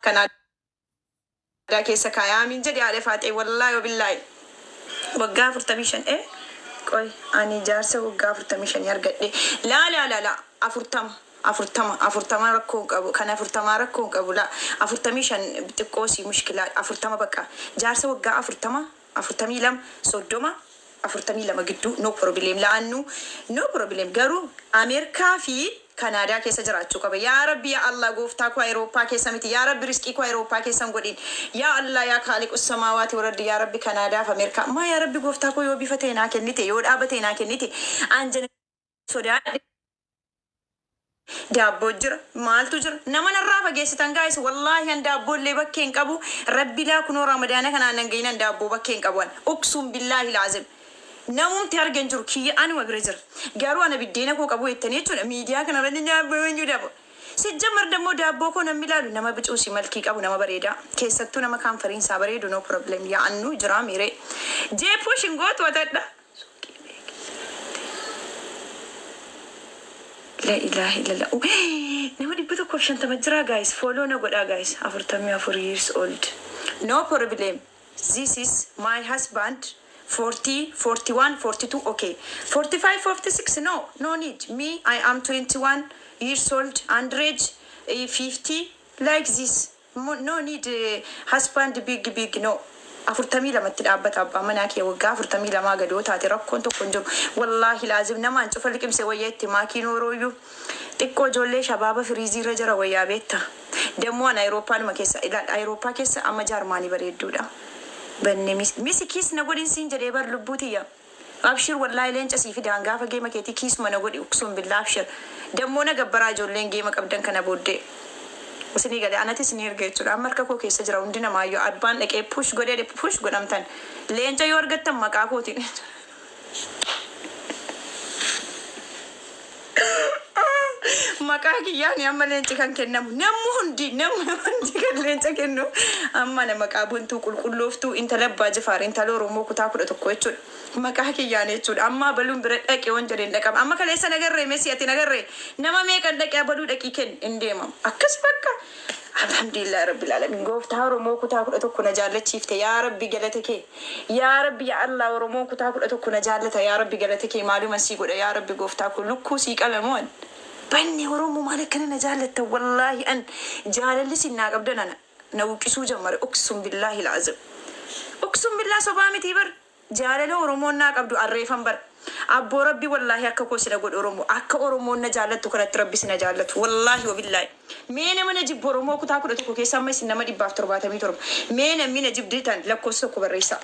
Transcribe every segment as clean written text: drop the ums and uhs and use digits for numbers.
كندا كيسا كايا من جدي على فاتي والله وبالله وقافر تميشن إيه كوي أنا جارسة وقافر تميشن يرقد لا لا لا لا أفرتما ركوك أبو كان أفرتما ركوك أبو لا أفرتميشن بتكوسي مشكلة أفرتما بقى جارسة وقا أفرتمي لم صدوما أفرتمي لما قدو نو بروبليم لأنه نو بروبليم قالوا أمريكا في كندا كيسا جراتشو كبا يا ربي يا الله قوفتا كو أوروبا كيسا متي يا ربي رزقي كو أوروبا كيسا مقودين يا الله يا خالق السماوات والأرض يا ربي كندا في أمريكا ما يا ربي قوفتا كو يوبي فتينا كنيتي يود أبتينا كنيتي أنجن سوريا دابو جر مالتو جر نما نرافا جيستان جايس والله أن دابو اللي بكين كابو ربي لا كنو رمضان كنا ننجينا دابو بكين كابوان أقسم بالله العظيم نموم تارجن جر كي أنا وبرجر جارو أنا بدينا كوك أبو التنيتون ميديا كنا بدنا بوين جدابو سجمر دمو دابو كنا ميلادو نما بتوسي ملكي أبو نما بريدا كيستو نما كان فرين سابريدو نو بروبلم يا أنو جرامي ري جيبوش نقط وتدا لا إله إلا الله نمدي بدو كوشن تمجرا guys follow na goda guys after 4 years old no problem this is my husband 40 41 42 okay 45 46 no need me I am 21 years old underage 50 like this no need husband big no أفرتمي لما تلعبت أبا مناكي وقا أفرتمي لما قدو تاتي ركون تكونجم والله لازم نما نشوف لكم سويت ماكي نورويو تكو جولي شباب فريزي رجرا ويا بيتا دمو أنا أوروبا ما كيسا إلى أوروبا كيسا أما جرماني بريدو دا بني ميسي كيس نقول إنسين جريبر لبوتيا أبشر والله لين جسي في دهانغا فجيما كيتي كيس ما نقول أقسم بالله أبشر دمو نقبرا جولين جيما كبدن كنا بودي وسني قال أنا تسنير جيت ولا أمريكا كوكي سجرا وندنا ما يو أربان لك push قدر push قدام تان لين جاي ورقة تم مكاكوتي مكاكي يعني أما لين تكان كنا نمهندي كان لين تكنو أما لما كابون كل لوفتو إنت لبا جفار إنت لو رمو كتاكل تكويتشون مكاكي يعني تقول أما بلون بريك يوانجرين لك أما كليسا نجري ميسي أتي نجري نما ميك عندك يا بلو دقيقين إنديما أكسبك الحمد لله رب العالمين قوف تهارو موكو تاكل أتوكو نجالة شيفته يا ربي جلتك يا ربي يا الله ورموكو تاكل أتوكو نجالة يا ربي جلتك معلومة سيقول يا ربي قوف تاكل لكو سيك ألمون بني ورمو مالك أنا نجالة والله أن جال اللي سنا قبلنا نوكسو جمر أقسم بالله العظيم أقسم بالله صبامي تيبر جال له ورمونا قبل الريفان بر أبو ربي والله أكا سنا قول أورمو أكا أورمونا جالت كانت ربي سنا جالت والله وبالله مين من أجيب أورمو كتاكل أتوكو كيسا ما سنا ما دي بافتر باتمي ترب مين أجيب ديتان لكوسو كبريسا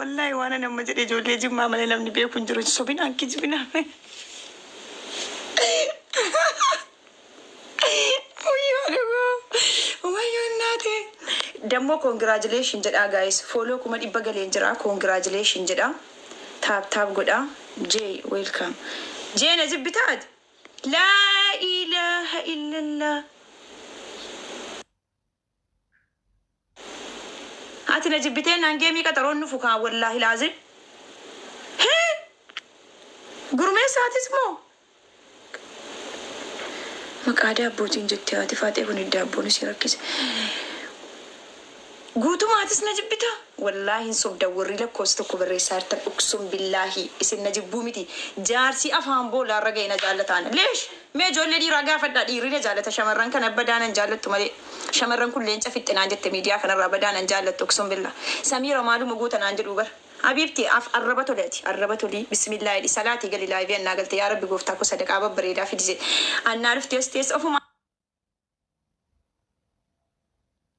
والله وانا لما جري جولي جيب ما عملنا من بيكون جروج صبينا انكي جبنا دمو congratulations جدا guys follow كما ديبغا لينجرا congratulations جدا تاب غدا جي welcome جي نجيب بتاعد لا اله الا الله هاتنا جبتين انجيمي كترون نفوكا والله لازم هي قرمي ساعت اسمه مقادة بوتين جتي هاتي فاتي هوني دابو نسيركز قوتو ما هاتسنا جبتا والله نصب دوري لك كوستو كبري سارتا اقسم بالله اسن نجبو متي جارسي افهم بولا رغينا جالتانا ليش ما جولي دي رغا فدا دي رينا جالتا شمران كان بدانا جالتو مالي شمران كلين شفتنا جت ميديا كان ربدانا جالتو اقسم بالله سميره مالو مغوتنا انجل اوبر حبيبتي قربتو لي بسم الله دي صلاتي قال لي لايف انا قلت يا ربي غفتاكو صدقه ببريدا في دي انا عرفت يستيس اوف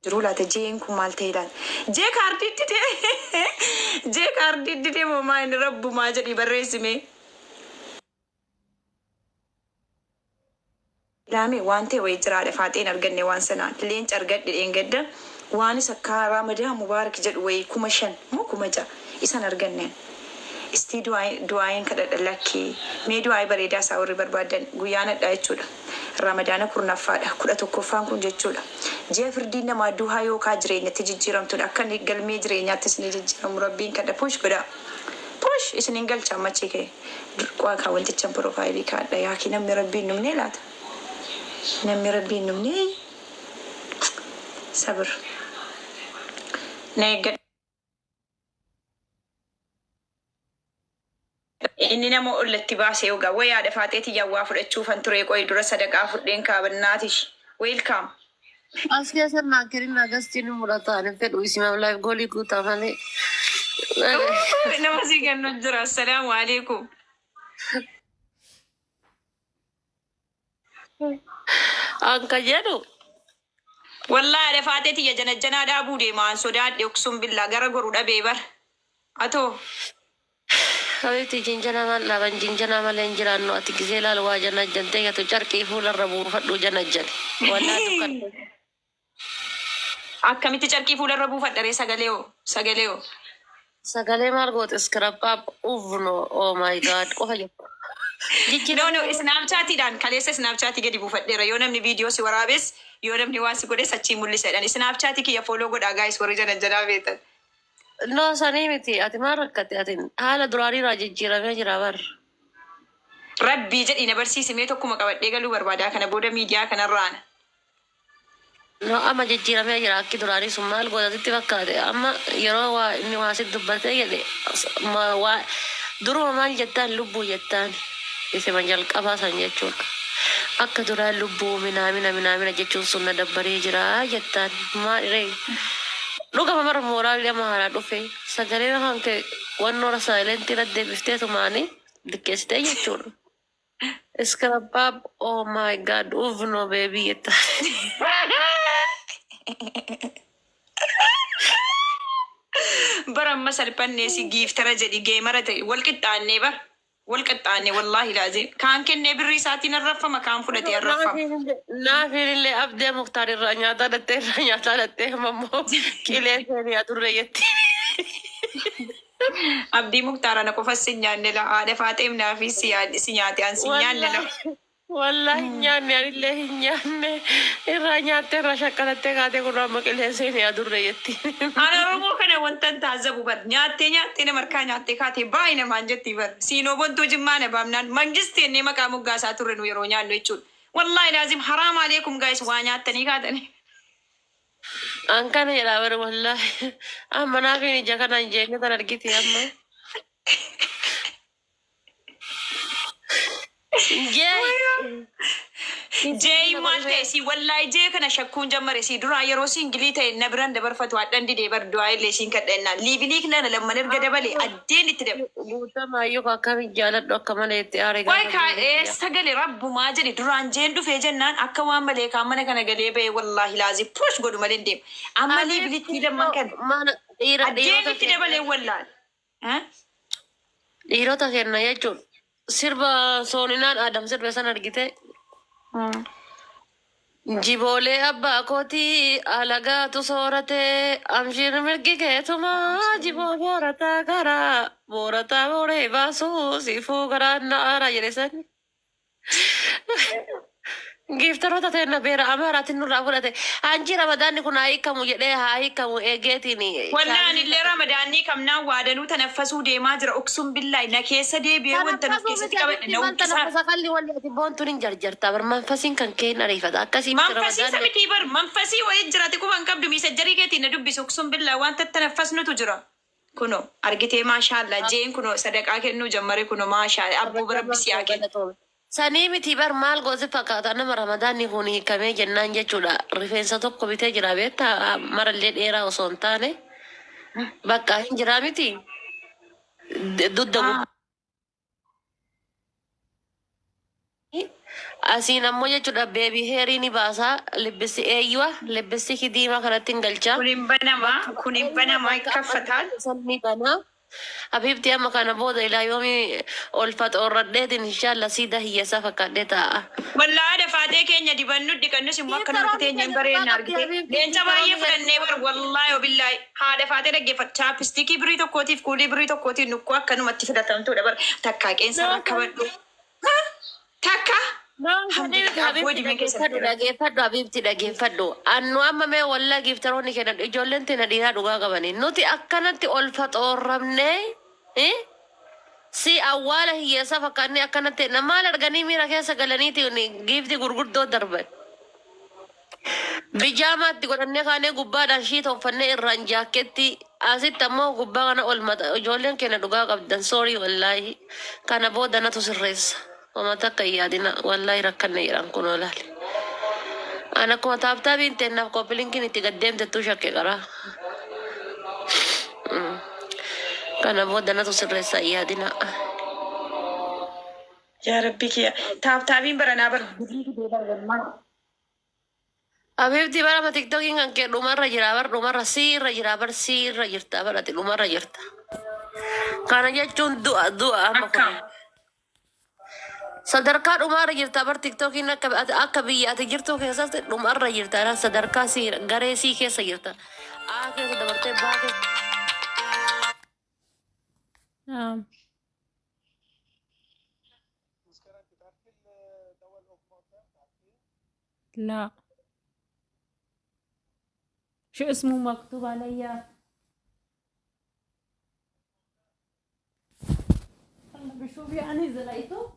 جرولا تجينكم مالتيلان جي كارديتي ماما ان رب ما جدي بريسمي لامي وانتي ويجرا دفاتين ارغني وان سنه لينچ ارغد دينغد واني سكارا مدها مبارك جد وي كومشن مو كومجا يسن ارغنن استي دواين كددلكي مي دواي بريدا ساوري بربادن غيانا دايچودا رمضان كورنا فادا كودا توكوفان كون جچودا Jeffrey nama duha yoo ka jireenya tijjiramtu akka ni galmee jireenyaattis ni jijjiiramu rabbiin kada push godha. Push isinin galcha machi ke kwa ka wanti chan profile ka da yaki namni rabbiin numne laata. Namni rabbiin numne sabr. Nega inni nama ollatti baasee yoga waya da faateeti yawwaa fudhachuufan ture qoy dura sadaqaa fudheen kaabannaatish. Welcome. Asli asal nakirin Agustin murata ane fed uisima live goli kuta male. Nama sih kan nujur. Assalamualaikum. Angka jadu. Wallah ada fate ti jana jana da bude ma soda de uksum billah gara goru da bebar. Ato. Kami ti jinjana mal laban jinjana mal enjiran no ati gizela lo wajana jante ya tu charki fular rabu fadu jana jan. Wallah dukan. Akkamitti carqii fuularra buufadhare sagaleo. Sagale mal got scrap up uvno. Oh my god. Qofa jekko. No, Snapchat dan kaleessa Snapchat gadi buufadheera yoo namni video si waraabes yoo namni waan si godhe sachii mul'isedhan Snapchat kiyya follow godhaa guys warri jana beetan. No sani miti ati maal rakkate ati haala duraanii irraa jijjiiramee jira bar. Rabbii jedhii na barsiisimee tokkuma qabadhee galuu barbaadaa kana booda miidiyaa kanarraana. No amma jijjiiramee jira akki duraanii sun maal godhatitti fakkaate amma yeroo waa inni waa si dubbatee jedhe duruma maal jettaan lubbuu jettaan isima jalqabaa san jechuudha. Akka duraan lubbuu minaamina jechuun sun na dabbaree jira jettaan maaliree. Dhugama mara mooraal lama haala dhufe sagalee lafaan kee wannoora saayilentii raddeebiftee tumaanii dikkeessitee jechuudha. Scrap oh my god, uvno baby jettaan. Baramma salphannee si giiftara jedhi geemara ta'e walqixxaannee bar walqixxaannee wallaahi laazim kaan kennee birrii isaatiin arrafama kaan fudhatee arrafama. Naafillee abdee muktaar irraa nyaataa dhattee mammoo qilee seenii adurree jetti. Abdii muktaara na qofa si nyaanne la haadha faaxeem naafi si nyaate an si nyaanne la. Wallahi nyaanne anillee hin nyaanne irraa nyaatte irraa shakkalattee kaatee kun amma qilee seenii adurree jetti. Ana Oromoo kana wantan taazzabu bar nyaattee nama harkaa nyaattee kaatee baay'ee namaan jetti bar siinoo bontoo jimmaa na baamnaan mangistii ennee maqaa moggaasaa turre nu yeroo nyaannu jechuudha. Wallahi laazim haraam aleekum gaayis waa nyaattanii kaatanii. Ankana jedhaa bar wallahi amma naafiin ija kana hin jeenne tan argiti amma. Jee maal ta'e si wallahi jee kana shakkuun jammare si duraa yeroo si ingilii ta'e na biraan dabarfatu hadhan didee bar du'aa illee siin kadhannaan liibiliik nana lamman erga dabale addeen itti dabe. Guutamaayyuu akkamiin jaaladhu akka malee itti aare gaafa. Sagale rabbumaa jedhe duraan jeen dhufee jennaan akka waan malee kaan mana kana galee ba'e wallahi laazim push godhu malee deemu. Amma liibiliitti lamman kana addeen itti dabalee wallahi. Dhiirota kenna jechuun sirba sooninaan Adam sirba san argite. Jiboolee abbaa kootii alagaatu soorate amshiin mirgi keetuma jiboo boorataa garaa boorataa booree baasuu siifuu garaan na'aara jedhe sani. Giftaroota ta'e na beera amaaraatiin nurraa fudhate hanji ramadaanni kun haa hiikamu jedhee haa hiikamu eegeetiin. Wallaan illee ramadaanni kamnaan waadanuu tanaffasuu deemaa jira uksuun billaahi na keessa deebi'ee wanta nuuf keessatti qabadhe na uwwisaa. Manfasii walli ati boontuun hin jarjartaa bar manfasiin kan keen ariifata akkasii. Manfasii samitii bar manfasii wayii jiraate qufan qabdu miisajjarii keetiin na dubbisu uksuun billaahi wanta tanaffasnutu jira. Kuno argitee maashaallah jeen kuno sadaqaa kennuu jammare kuno maashaallah abbuu birabbisi haa kennu. Sanii miti bar maal gooti fakkaata nama ramadaanni kun hiikamee jennaan jechuudha. Rifeensa tokko bitee jira beektaa marallee dheeraa osoo hin taane bakka hin jiraa miti. Dudda asiin ammoo jechuudha beebii heerii ni baasaa libbisi eeyyuwa libbisi hidiimaa kanatti hin galchaa. Kun hin banamaa kaffataan. Sanni banaa. Habibti amma kana booda ilaa yoomii olfata orradheetiin inshaalla siida hiyyeessaa fakkaadhee taa'a. Wallaa dafaatee keenya dibannu dhiqannus immoo akka nuti teenya hin bareedna argite. Leenca baay'ee fudhannee bar wallaahi obillaahi haa dafaatee dhaggeeffatu chaapistikii birii tokkootiif kuulii birii tokkootiif nukkoo akkanumatti filatamtuudha bar takkaa qeensa akka badhu. Takka Hamdi Habibti dhageeffadhu Habibti dhageeffadhu annu amma mee wallaa giiftaroonni kennan ijoolleen teena dhiiraa dhugaa qabanii nuti akkanatti ol faxoorramne si awwaala hiyyeessa fakkaannee akkanatti maal arganii miira keessa galaniiti giifti gurguddoo darban bijaamaatti godhannee kaanee gubbaadhaan shii tolfannee irraan jaakketti asitti ammoo gubbaa kana ol mata ijoolleen keenya dhugaa qabdan soorii wallaahi kana booda natu sirreessa wama takka yaadina wallaahi rakkanne jedhan kun olaale ana akkuma taaptaabiin teennaaf koppilinkiin itti gaddeemtettuu shakke qaraa kana booda natu sirreessa yaadina yaa rabbi kiyya taaptaabiin baranaa bar Habibti bara ma tiktokiin kan kee dhumarra jira bar dhumarra siirra jira bar siirra jirta bar ati dhumarra jirta kana jechuun du'a amma kun sadarkaa dhumarra jirta bar tiktokiin akka biyya ati jirtu keessatti dhumarra jirta sadarkaa siira garee sii keessa jirta keessa dabartee baa keessa لا شو اسمه مكتوب عليا بشوف يعني زلقته